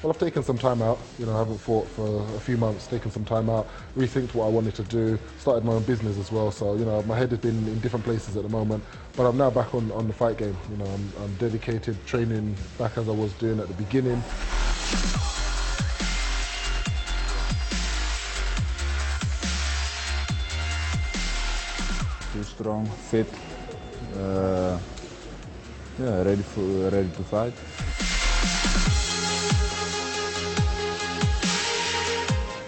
Well, I've taken some time out. You know, I haven't fought for a few months, taken some time out, rethinked what I wanted to do, started my own business as well. So, you know, my head has been in different places at the moment, but I'm now back on the fight game. You know, I'm dedicated, training back as I was doing at the beginning. Too strong, fit, yeah, ready to fight.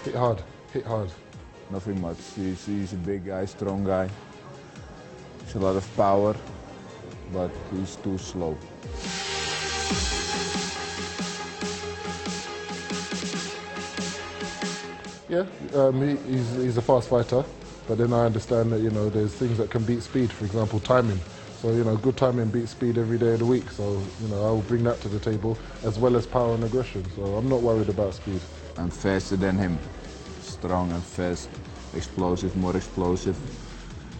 Hit hard, hit hard. Nothing much. He's a big guy, strong guy. He's a lot of power, but he's too slow. Yeah, he's a fast fighter, but then I understand that, you know, there's things that can beat speed. For example, timing. So, you know, good timing beats speed every day of the week. So, you know, I will bring that to the table, as well as power and aggression. So I'm not worried about speed. I'm faster than him. Strong and fast, explosive, more explosive.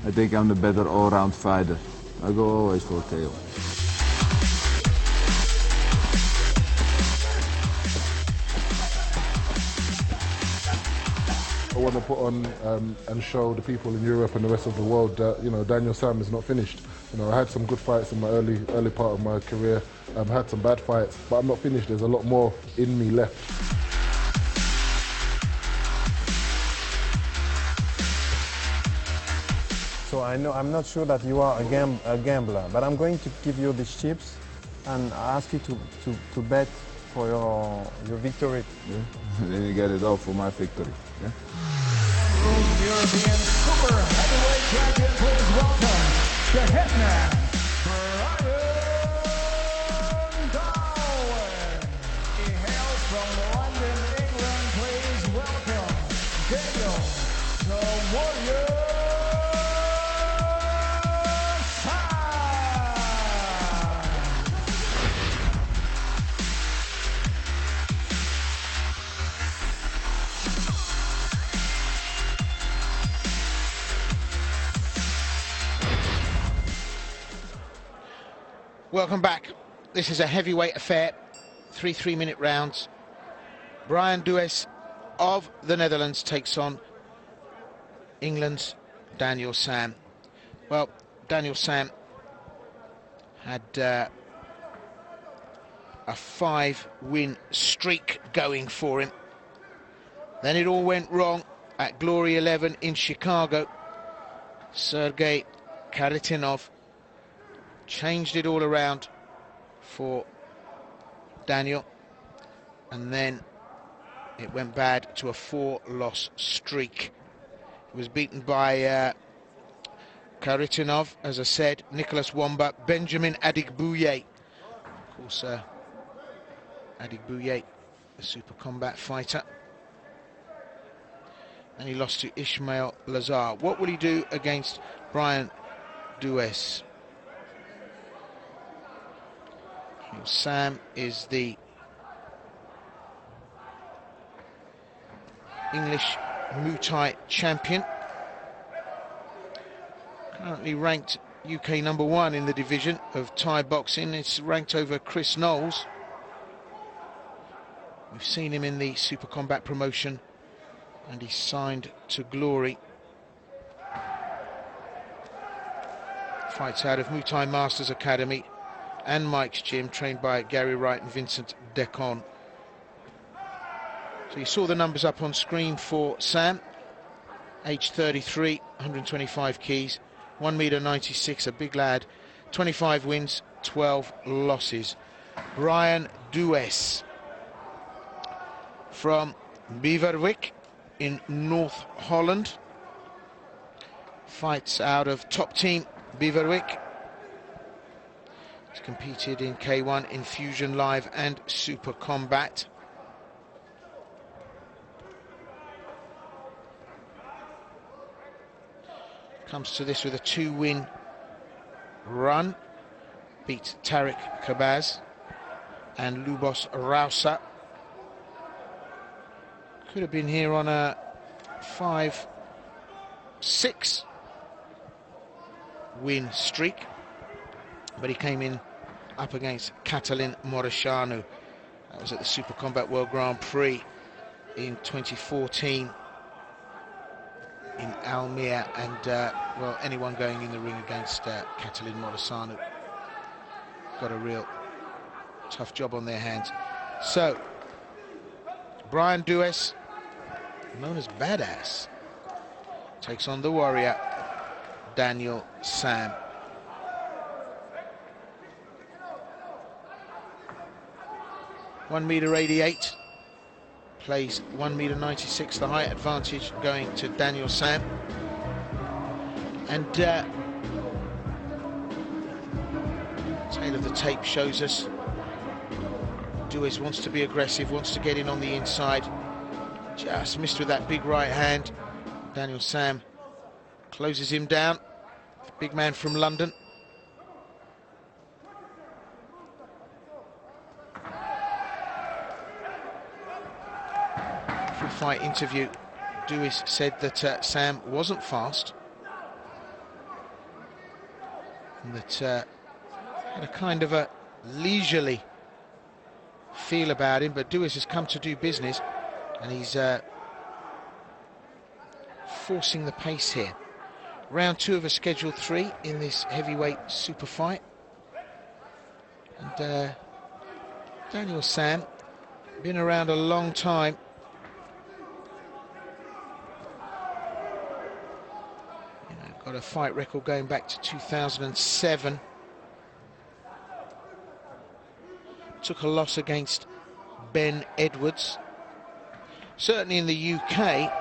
I think I'm the better all-round fighter. I go always for KO. I want to put on and show the people in Europe and the rest of the world that, you know, Daniel Sam is not finished. You know, I had some good fights in my early part of my career. I've had some bad fights, but I'm not finished. There's a lot more in me left. So I'm not sure that you are a gambler, but I'm going to give you these chips and ask you to bet for your victory. Yeah. Then you get it all for my victory. Yeah? European super heavyweight champion, please welcome the hitman, Brian Douwes. He hails from London, England. Please welcome Daniel, the Warrior. Welcome back. This is a heavyweight affair, 3 3-minute rounds. Brian Douwes of the Netherlands takes on England's Daniel Sam. Well, Daniel Sam had a 5-win streak going for him. Then it all went wrong at Glory 11 in Chicago. Sergei Kharitonov changed it all around for Daniel, and then it went bad to a 4-loss streak. He was beaten by Kharitonov, as I said, Nicholas Wamba, Benjamin Adigbouye. Of course, Adigbouye, a super combat fighter. And he lost to Ismail Lazar. What will he do against Brian Douwes? Sam is the English Muay Thai champion, currently ranked UK #1 in the division of Thai boxing. It's ranked over Chris Knowles. We've seen him in the Super Combat promotion, and he's signed to Glory. Fights out of Muay Thai Masters Academy and Mike's Gym, trained by Gary Wright and Vincent Decon. So you saw the numbers up on screen for Sam. Age 33, 125 keys, 1m96, a big lad, 25 wins, 12 losses. Brian Douwes from Beverwijk in North Holland. Fights out of Top Team Beverwijk. He's competed in K1, Infusion Live and Super Combat. Comes to this with a 2-win run. Beat Tariq Kabaz and Lubos Rausa. Could have been here on a 5-6 win streak, but he came in up against Catalin Morașanu, That was at the SUPERKOMBAT World Grand Prix in 2014 in Almere, and well, anyone going in the ring against Catalin Molisano got a real tough job on their hands. So, Brian Douwes, known as Badass, takes on the warrior, Daniel Sam. (1m88), plays 1m96, the height advantage going to Daniel Sam. And tail of the tape shows us Douwes wants to be aggressive, wants to get in on the inside. Just missed with that big right hand. Daniel Sam closes him down. The big man from London. Pre-fight interview, Douwes said that Sam wasn't fast, and that had a kind of a leisurely feel about him, but Douwes has come to do business, and he's forcing the pace here. Round 2 of a scheduled 3 in this heavyweight super fight, and Daniel Sam, been around a long time. Got a fight record going back to 2007. Took a loss against Ben Edwards. Certainly in the UK,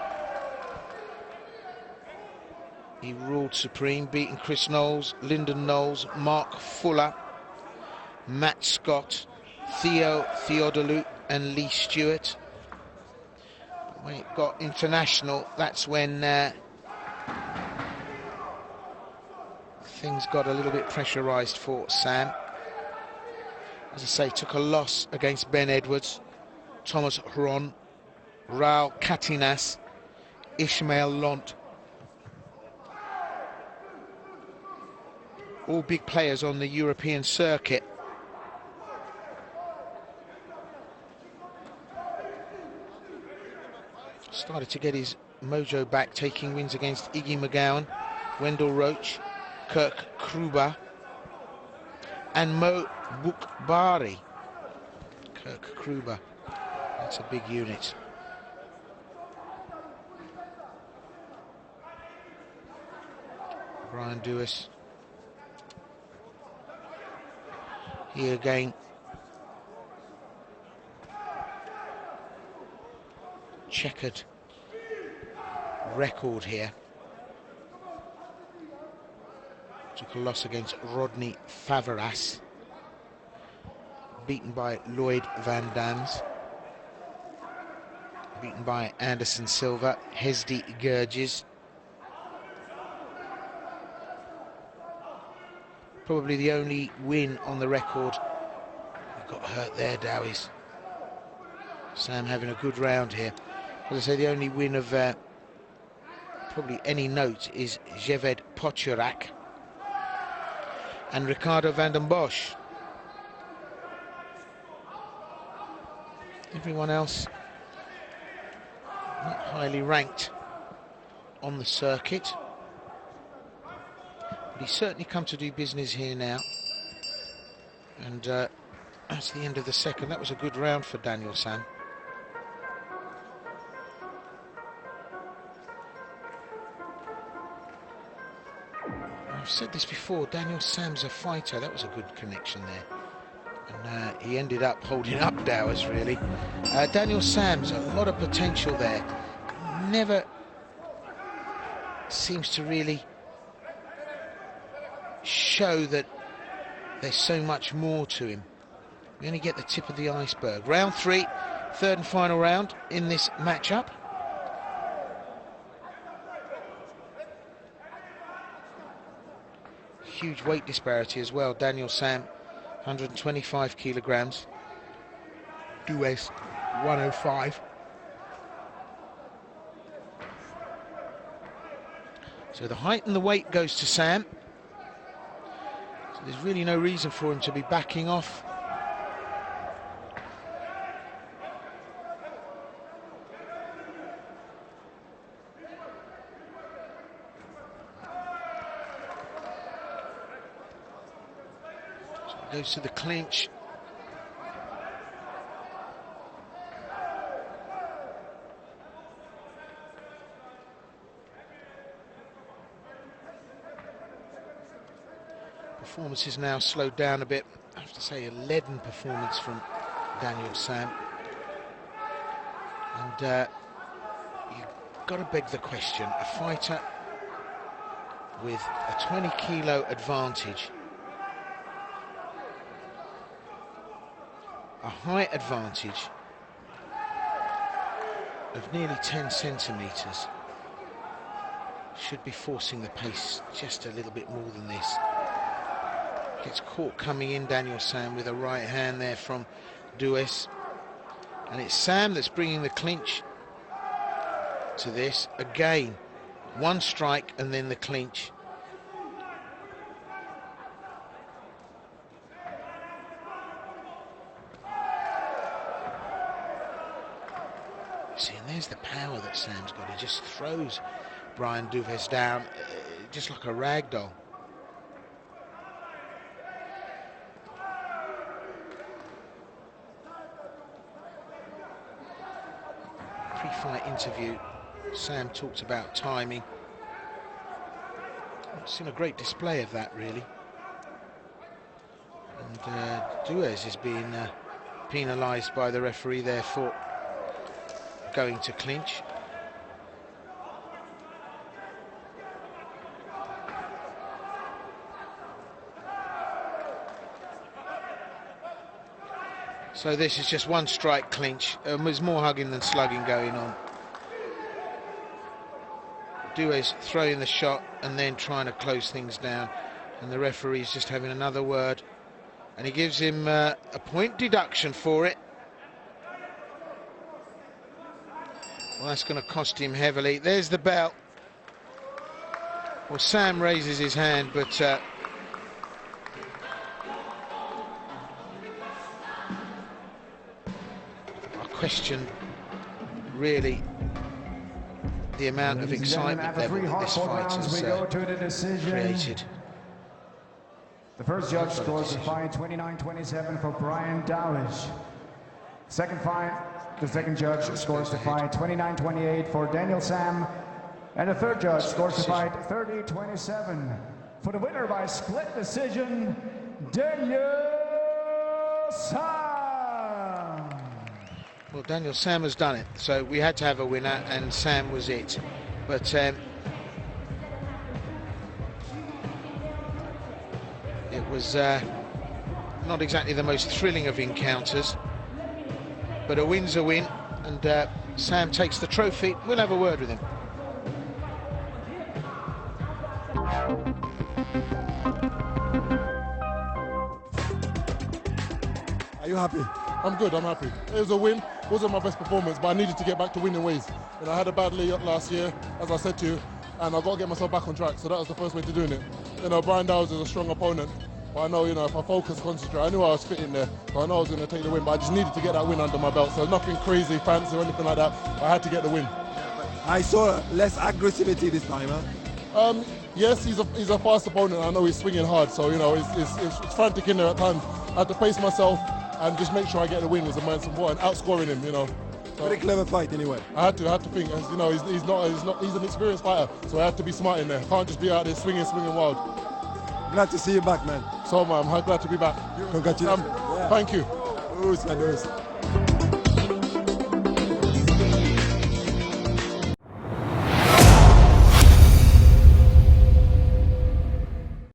he ruled supreme, beating Chris Knowles, Lyndon Knowles, Mark Fuller, Matt Scott, Theo Theodolou and Lee Stewart. When it got international, that's when things got a little bit pressurised for Sam. As I say, took a loss against Ben Edwards, Thomas Hron, Raul Catinas, Ishmael Lont. All big players on the European circuit. Started to get his mojo back, taking wins against Iggy McGowan, Wendell Roach, Kirk Kruber and Mo Bukbari. Kirk Kruber, that's a big unit. Brian Douwes here again. Checkered record here. Took a loss against Rodney Favaras, beaten by Lloyd Van Dams, beaten by Anderson Silva, Hesdy Gurges. Probably the only win on the record. He got hurt there, Douwes. Sam having a good round here. As I say, the only win of probably any note is Jeved Pochurak and Ricardo van den Bosch. Everyone else not highly ranked on the circuit. But he's certainly come to do business here now. And that's the end of the second. That was a good round for Daniel Sam. I've said this before, Daniel Sam's a fighter. That was a good connection there. And he ended up holding up Douwes, really. Daniel Sam's a lot of potential there. Never seems to really show that there's so much more to him. We only get the tip of the iceberg. Round 3, third and final round in this matchup. Huge weight disparity as well. Daniel Sam, 125 kilograms. Douwes, 105. So the height and the weight goes to Sam. So there's really no reason for him to be backing off. Goes to the clinch. Performance is now slowed down a bit. I have to say, a leaden performance from Daniel Sam. And you've got to beg the question, a fighter with a 20-kilo advantage, a height advantage of nearly 10 centimetres, should be forcing the pace just a little bit more than this. Gets caught coming in, Daniel Sam, with a right hand there from Douwes. And it's Sam that's bringing the clinch to this. Again, one strike and then the clinch. See, and there's the power that Sam's got. He just throws Brian Douwes down just like a rag doll. Pre-fight interview, Sam talked about timing. I've seen a great display of that, really. And Douwes is being penalised by the referee there for going to clinch. So this is just one strike clinch. There's more hugging than slugging going on. Douwes throwing the shot and then trying to close things down, and the referee's just having another word, and he gives him a point deduction for it. Well, that's going to cost him heavily. There's the bell. Well, Sam raises his hand, but I question really the amount of excitement level that this fight has created. The first judge scores the fight 29-27 for Brian Douwes. Second fight, the second judge scores the fight 29-28 for Daniel Sam. And the third judge scores the fight 30-27 for the winner by split decision, Daniel Sam. Well, Daniel Sam has done it, so we had to have a winner, and Sam was it. But it was not exactly the most thrilling of encounters, but a win's a win, and Sam takes the trophy. We'll have a word with him. Are you happy? I'm good, I'm happy. It was a win. It wasn't my best performance, but I needed to get back to winning ways. You know, I had a bad layup last year, as I said to you, and I've got to get myself back on track, so that was the first way to doing it. You know, Brian Douwes is a strong opponent, but I know, you know, if I focus, concentrate, I knew I was fitting there, so I know I was going to take the win, but I just needed to get that win under my belt, so nothing crazy, fancy or anything like that, but I had to get the win. I saw less aggressivity this time, huh? Yes, he's a fast opponent. I know he's swinging hard, so you know it's frantic in there at times. I had to pace myself and just make sure I get the win was the most important. Outscoring him, you know. So very clever fight anyway. I had to think. As you know, he's an experienced fighter, so I have to be smart in there. Can't just be out there swinging wild. Glad to see you back, man. So man, I'm glad to be back. Congratulations. Thank you. Douwes, man, Douwes.